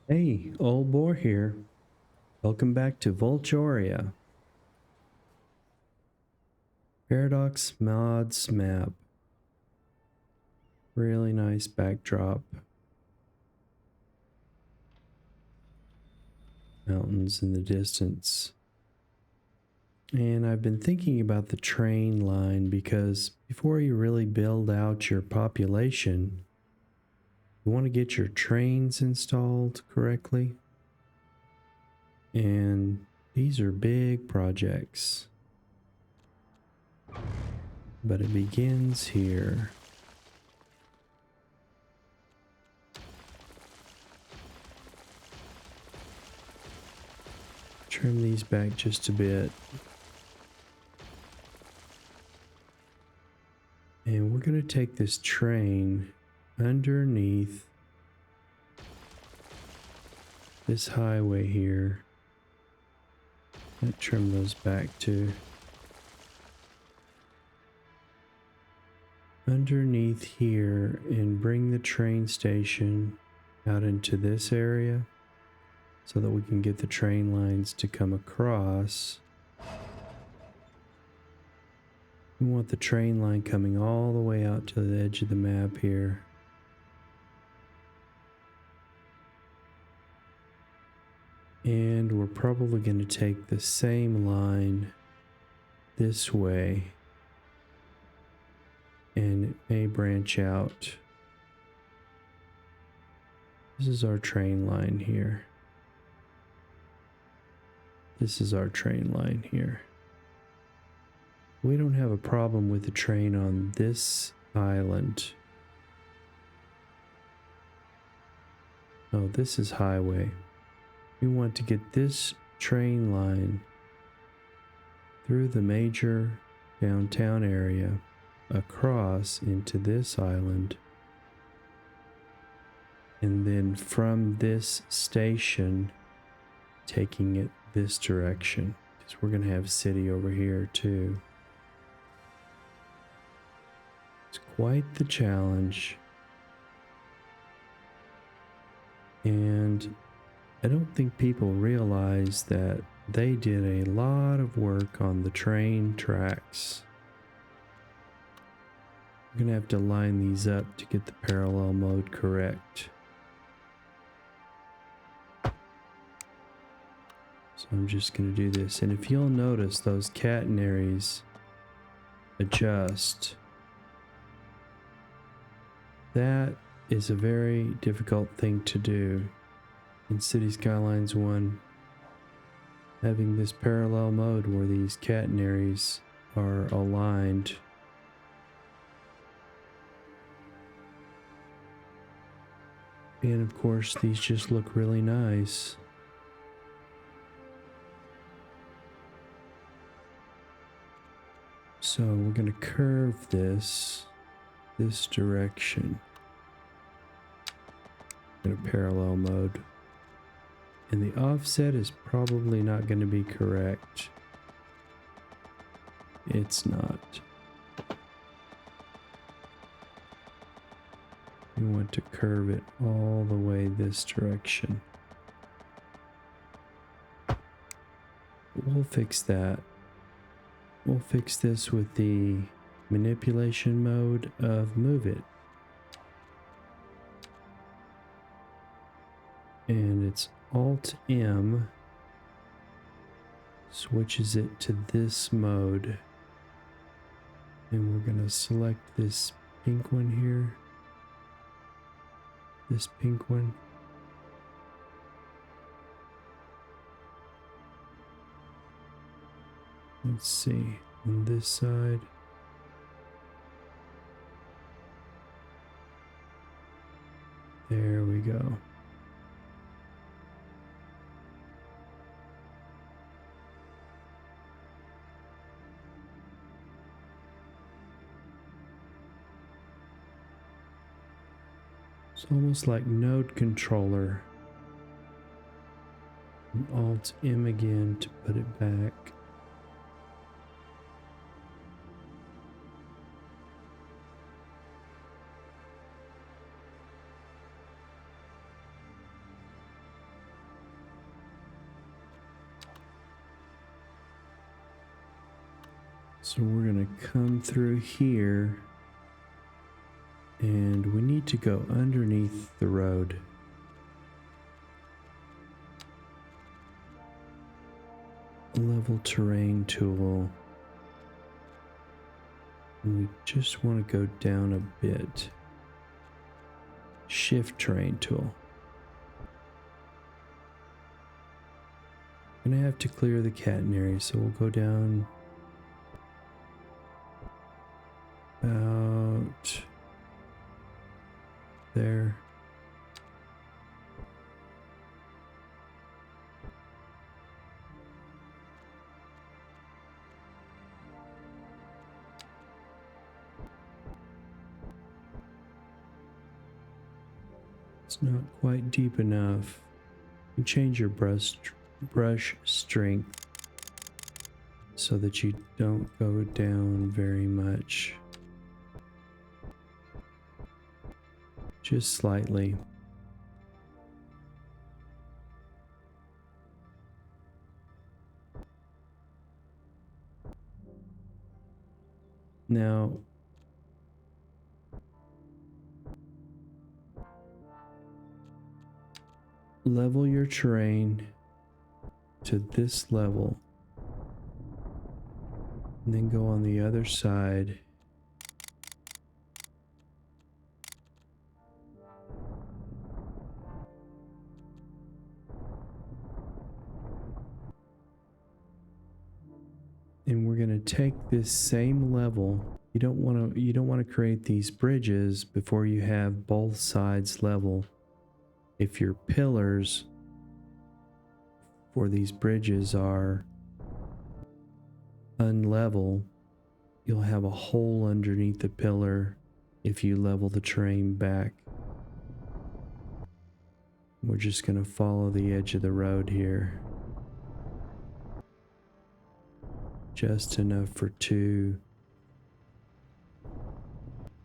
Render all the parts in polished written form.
Hey, old boar here. Welcome back to Volchoria. Paradox Mods map. Really nice backdrop. Mountains in the distance. And I've been thinking about the train line because before you really build out your population, you want to get your trains installed correctly. And these are big projects. But it begins here. Trim these back just a bit. And we're going to take this train underneath this highway here. Let's trim those back too. Underneath here and bring the train station out into this area so that we can get the train lines to come across. We want the train line coming all the way out to the edge of the map here. And we're probably going to take the same line this way. And it may branch out. This is our train line here. This is our train line here. We don't have a problem with the train on this island. Oh, this is highway. We want to get this train line through the major downtown area across into this island. And then from this station, taking it this direction. Because we're going to have city over here too. It's quite the challenge. And I don't think people realize that they did a lot of work on the train tracks. We're going to have to line these up to get the parallel mode correct. So I'm just going to do this. And if you'll notice, those catenaries adjust. That is a very difficult thing to do in City Skylines 1. Having this parallel mode where these catenaries are aligned. And of course, these just look really nice. So we're going to curve this direction in a parallel mode. And the offset is probably not going to be correct. It's not. We want to curve it all the way this direction. We'll fix that. We'll fix this with the manipulation mode of move it. And it's Alt M switches it to this mode. And we're going to select this pink one here. This pink one. Let's see, on this side. There we go. It's almost like node controller. And Alt M again to put it back. So we're going to come through here, and we need to go underneath the road. Level terrain tool. And we just want to go down a bit. Shift terrain tool. Gonna have to clear the catenary, so we'll go down about there. It's not quite deep enough. You change your brush strength so that you don't go down very much. Just slightly. Now, level your terrain to this level, and then go on the other side. And we're going to take this same level. You don't want to create these bridges before you have both sides level. If your pillars for these bridges are unlevel, you'll have a hole underneath the pillar if you level the terrain back. We're just going to follow the edge of the road here. Just enough for 2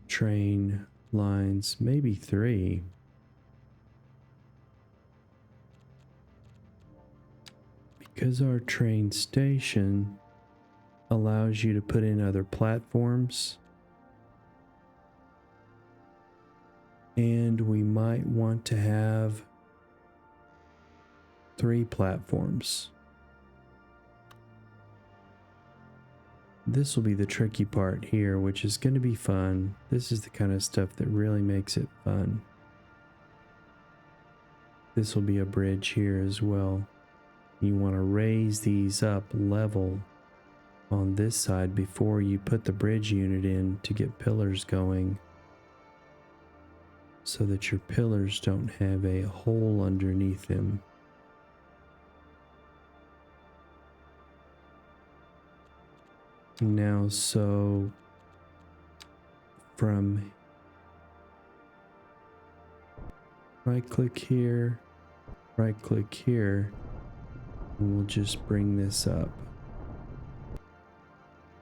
train lines, maybe 3. Because our train station allows you to put in other platforms, and we might want to have 3 platforms. This will be the tricky part here, which is going to be fun. This is the kind of stuff that really makes it fun. This will be a bridge here as well. You want to raise these up level on this side before you put the bridge unit in to get pillars going, so that your pillars don't have a hole underneath them. Now, so from right click here, and we'll just bring this up.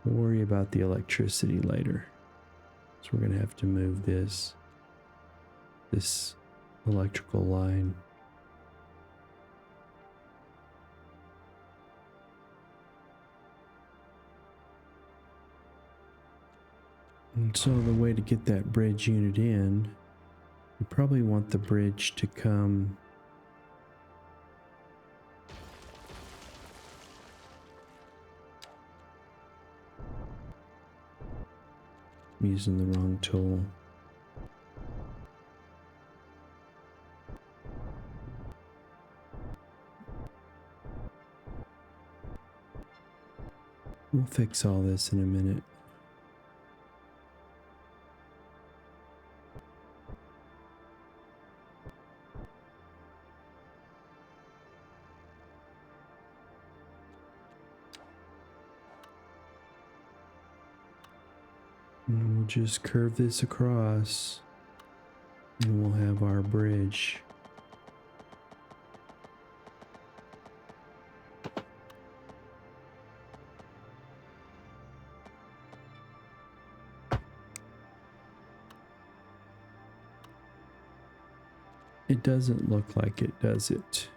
We'll worry about the electricity later. So we're gonna have to move this electrical line. And so the way to get that bridge unit in, you probably want the bridge to come I'm using the wrong tool. We'll fix all this in a minute. And we'll just curve this across, and we'll have our bridge. It doesn't look like it, does it?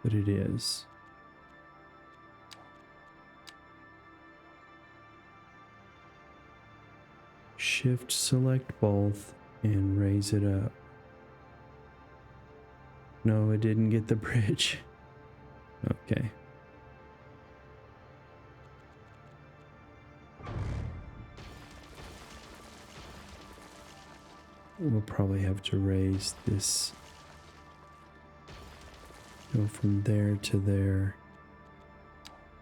But it is. shift select both and raise it up. No, it didn't get the bridge. Okay. We'll probably have to raise this, go from there to there.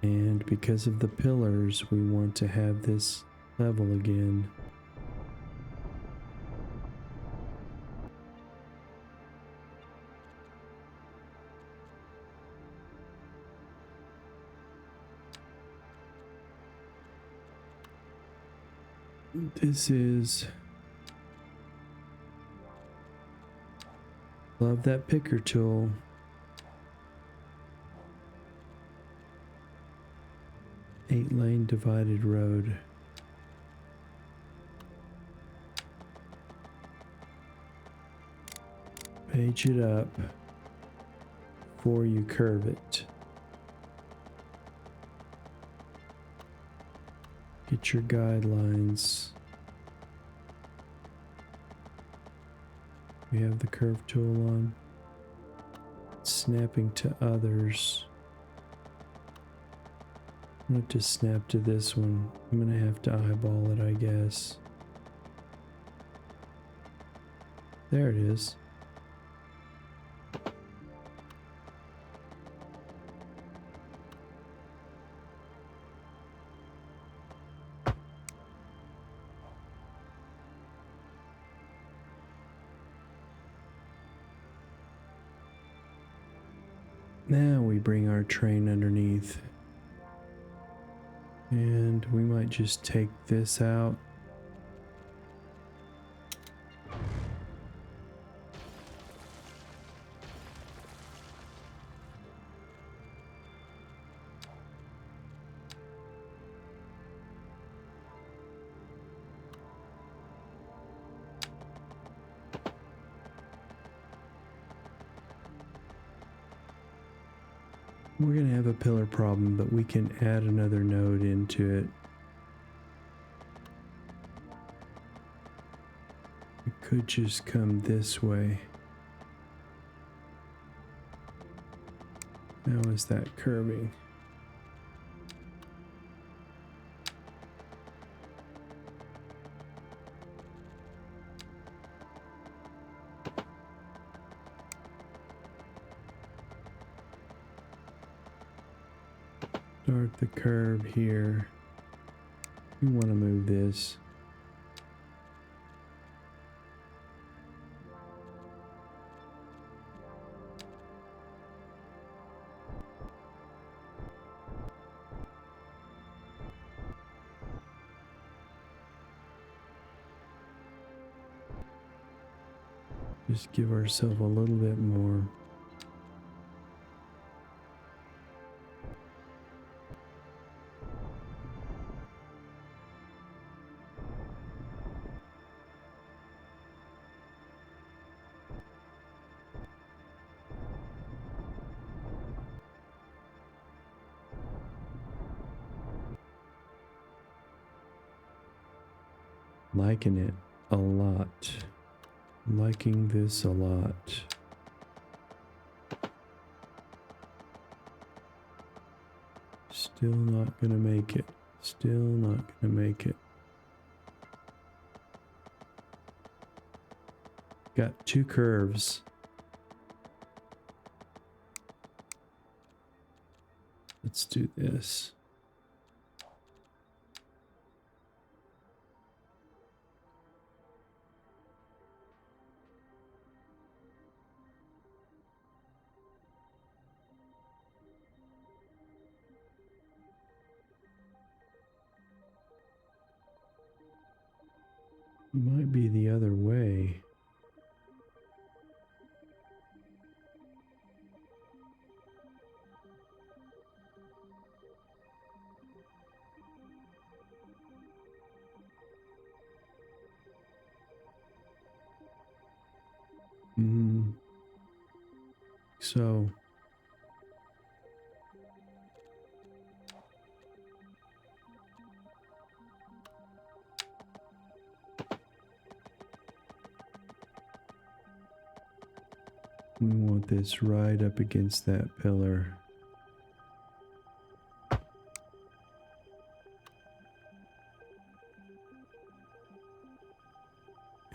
And because of the pillars, we want to have this level again. This is, love that picker tool. Eight-lane divided road. Page it up before you curve it. Get your guidelines. We have the curve tool on. Snapping to others. I'm going to snap to this one. I'm going to have to eyeball it, I guess. There it is. Now we bring our train underneath. And we might just take this out. We're going to have a pillar problem, but we can add another node into it. It could just come this way. How is that curving? Start the curve here. We want to move this. Just give ourselves a little bit more. Liking it a lot. Liking this a lot. Still not gonna make it. Still not gonna make it. Got two curves. Let's do this. Might be the other way. So We want this right up against that pillar.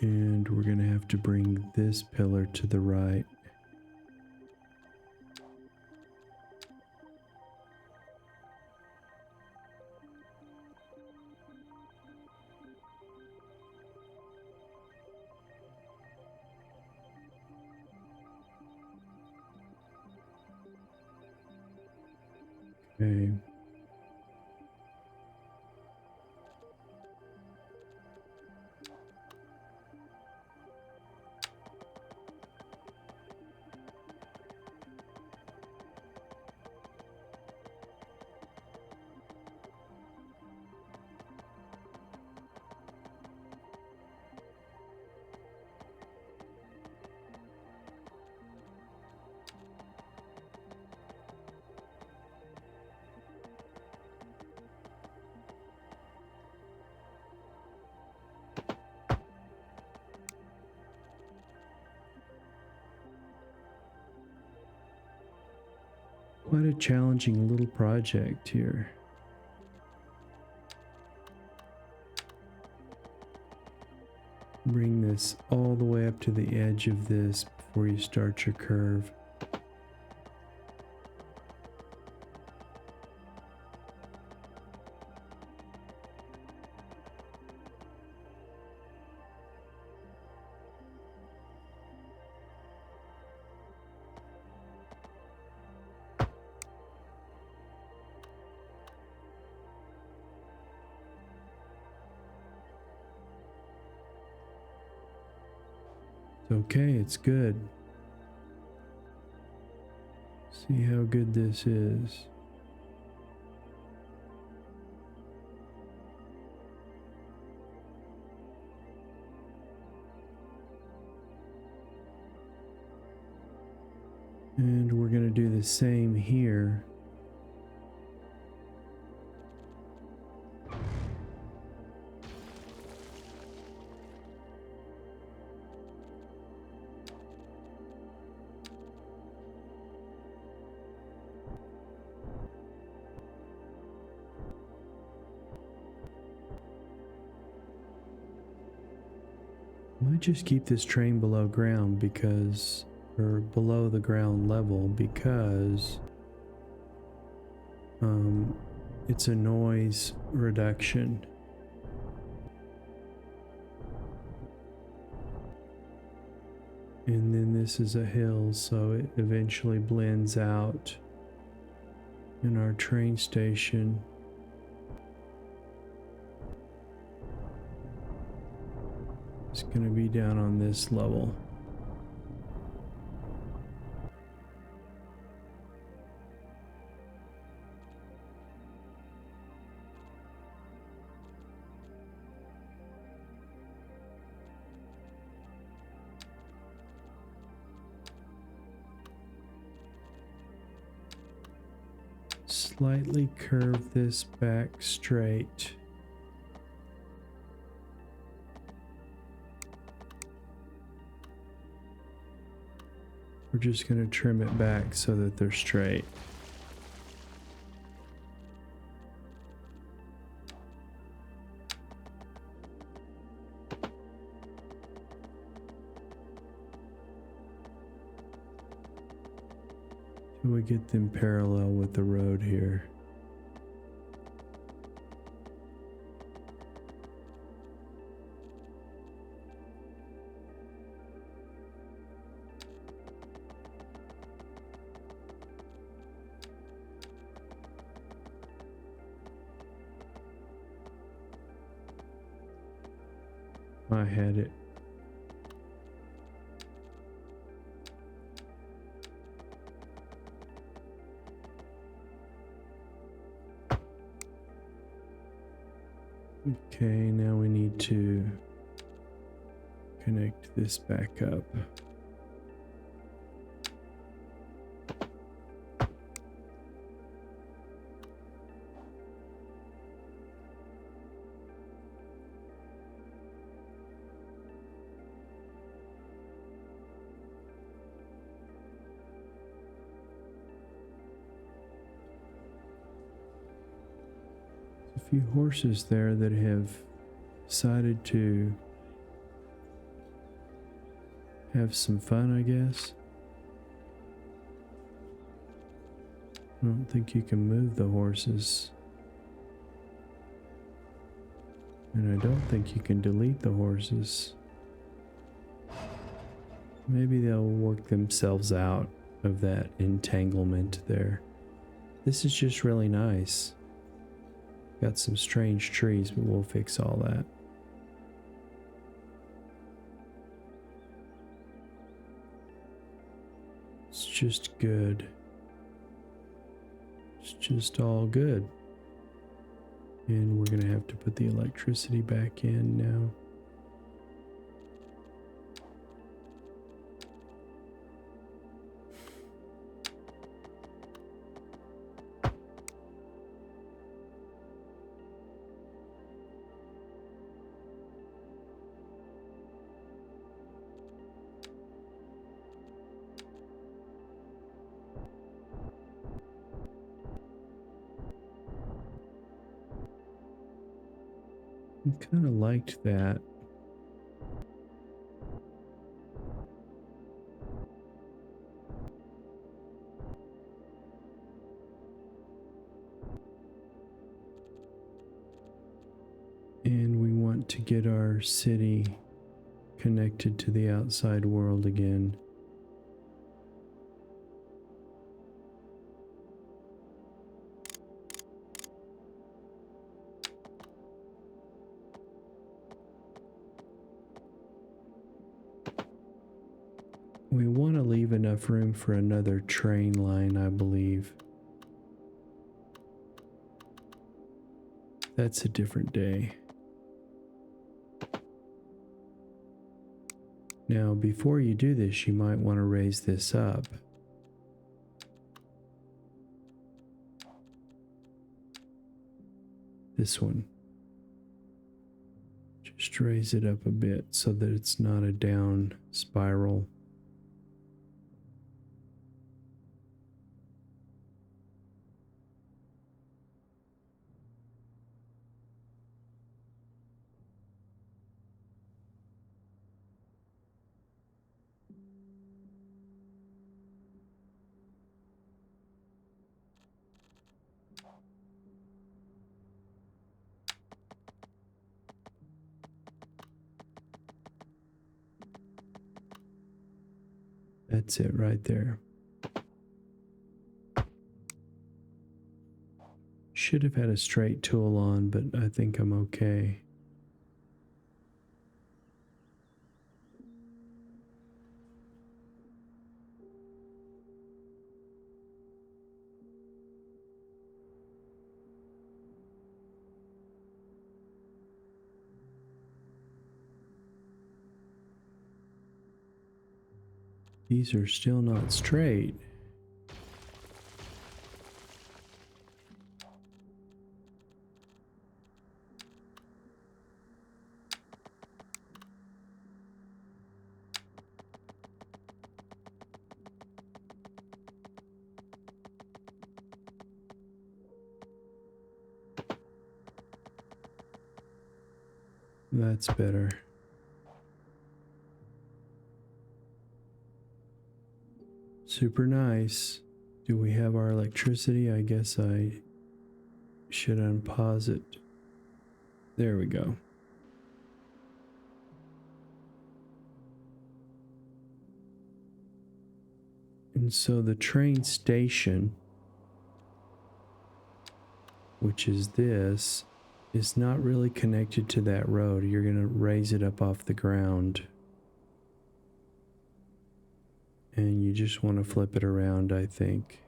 And we're going to have to bring this pillar to the right. Okay. Quite a challenging little project here. Bring this all the way up to the edge of this before you start your curve. Okay, it's good. See how good this is. And we're going to do the same here. Might just keep this train below ground because, or below the ground level, because it's a noise reduction. And then this is a hill, so it eventually blends out in our train station. It's going to be down on this level. Slightly curve this back straight. We're just going to trim it back so that they're straight. Till we get them parallel with the road here. I had it. Okay, now we need to connect this back up. few horses there that have decided to have some fun, I guess. I don't think you can move the horses. And I don't think you can delete the horses. Maybe they'll work themselves out of that entanglement there. This is just really nice. Got some strange trees, but we'll fix all that. It's just good. It's just all good. And we're gonna have to put the electricity back in now. I kind of liked that. And we want to get our city connected to the outside world again. We want to leave enough room for another train line, I believe. That's a different day. Now, before you do this, you might want to raise this up. This one. Just raise it up a bit so that it's not a down spiral. That's it right there. Should have had a straight tool on, but I think I'm okay. These are still not straight. That's better. Super nice. Do we have our electricity? I guess I should unpause it. There we go. And so the train station, which is this, is not really connected to that road. You're going to raise it up off the ground. And you just want to flip it around, I think.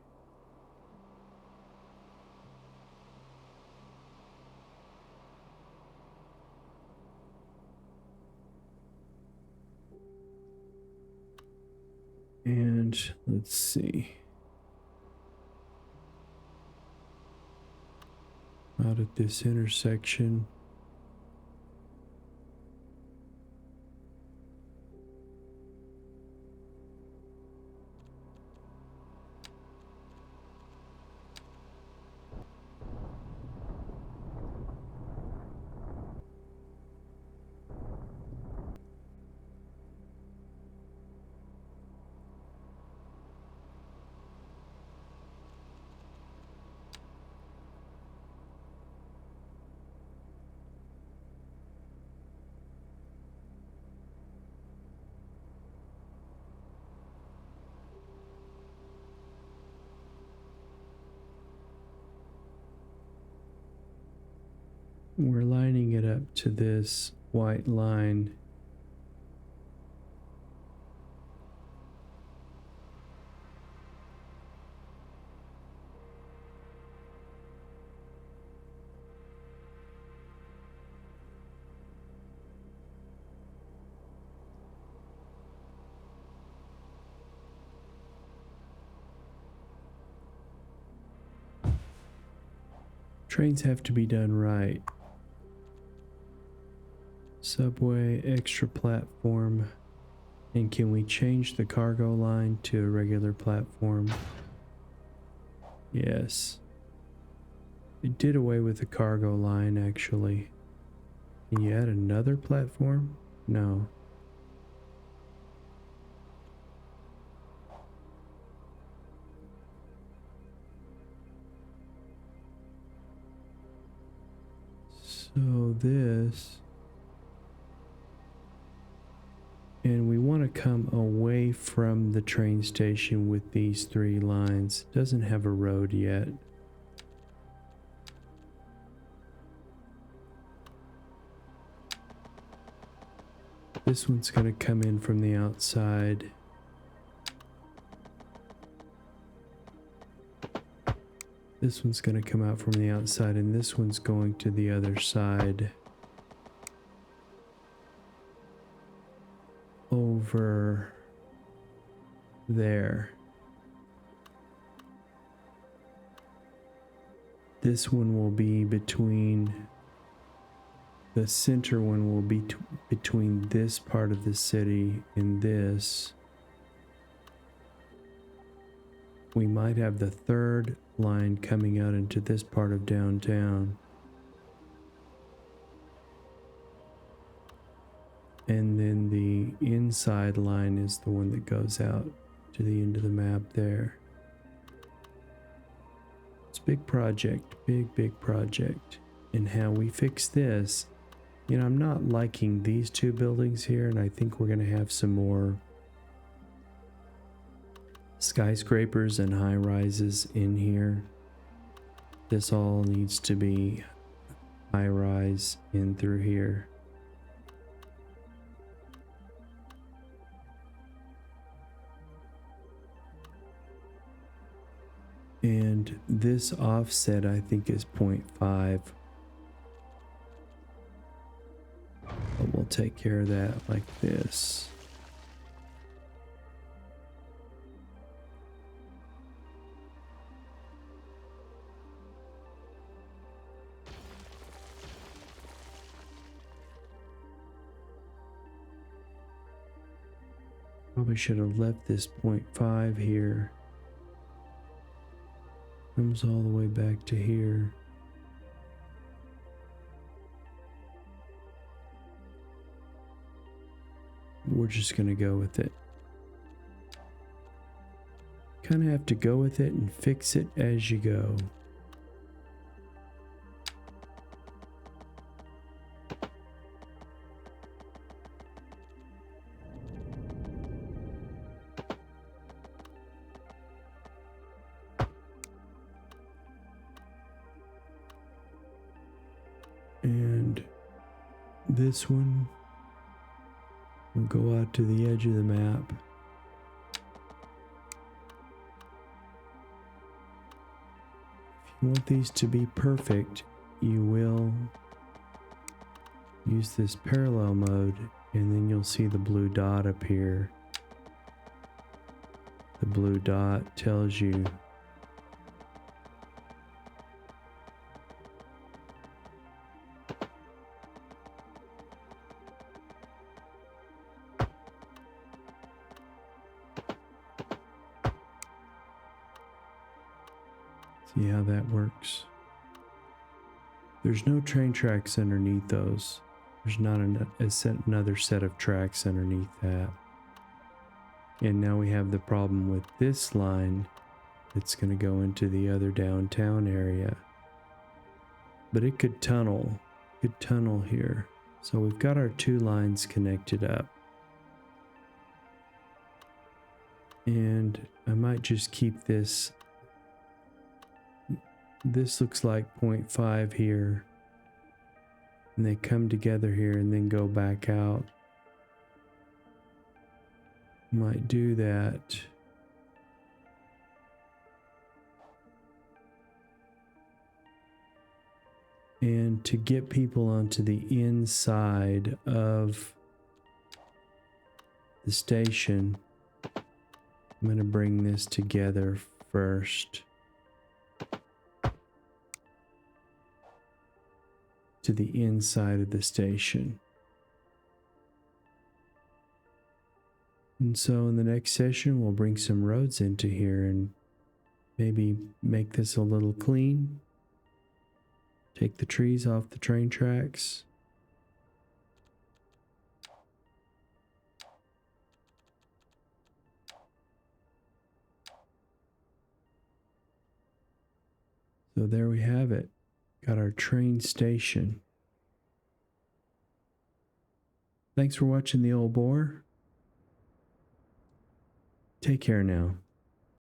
And let's see. Out at this intersection. we're lining it up to this white line. Trains have to be done right. Subway, extra platform. And can we change the cargo line to a regular platform? Yes. It did away with the cargo line, actually. Can you add another platform? No. So this, and we want to come away from the train station with these three lines. Doesn't have a road yet. This one's going to come in from the outside. This one's going to come out from the outside, and this one's going to the other side. Over there. This one will be between, the center one will be between this part of the city and this. We might have the third line coming out into this part of downtown. And then the inside line is the one that goes out to the end of the map there. It's a big project, big project. And how we fix this, you know, I'm not liking these two buildings here, and I think we're going to have some more skyscrapers and high rises in here. This all needs to be high rise in through here. And this offset I think is 0.5. But we'll take care of that like this. Probably should have left this 0.5 here. Comes all the way back to here. We're just going to go with it. Kind of have to go with it and fix it as you go. And this one will go out to the edge of the map. If you want these to be perfect, you will use this parallel mode, and then you'll see the blue dot appear. The blue dot tells you see how that works. There's no train tracks underneath those. There's not another set of tracks underneath that. And now we have the problem with this line that's going to go into the other downtown area. But it could tunnel here. So we've got our two lines connected up. And I might just keep this. This looks like 0.5 here. and they come together here and then go back out. Might do that. And to get people onto the inside of the station, I'm going to bring this together first. To the inside of the station. And so in the next session, we'll bring some roads into here and maybe make this a little clean. Take the trees off the train tracks. So there we have it. Got our train station. Thanks for watching The Old Boar. Take care now.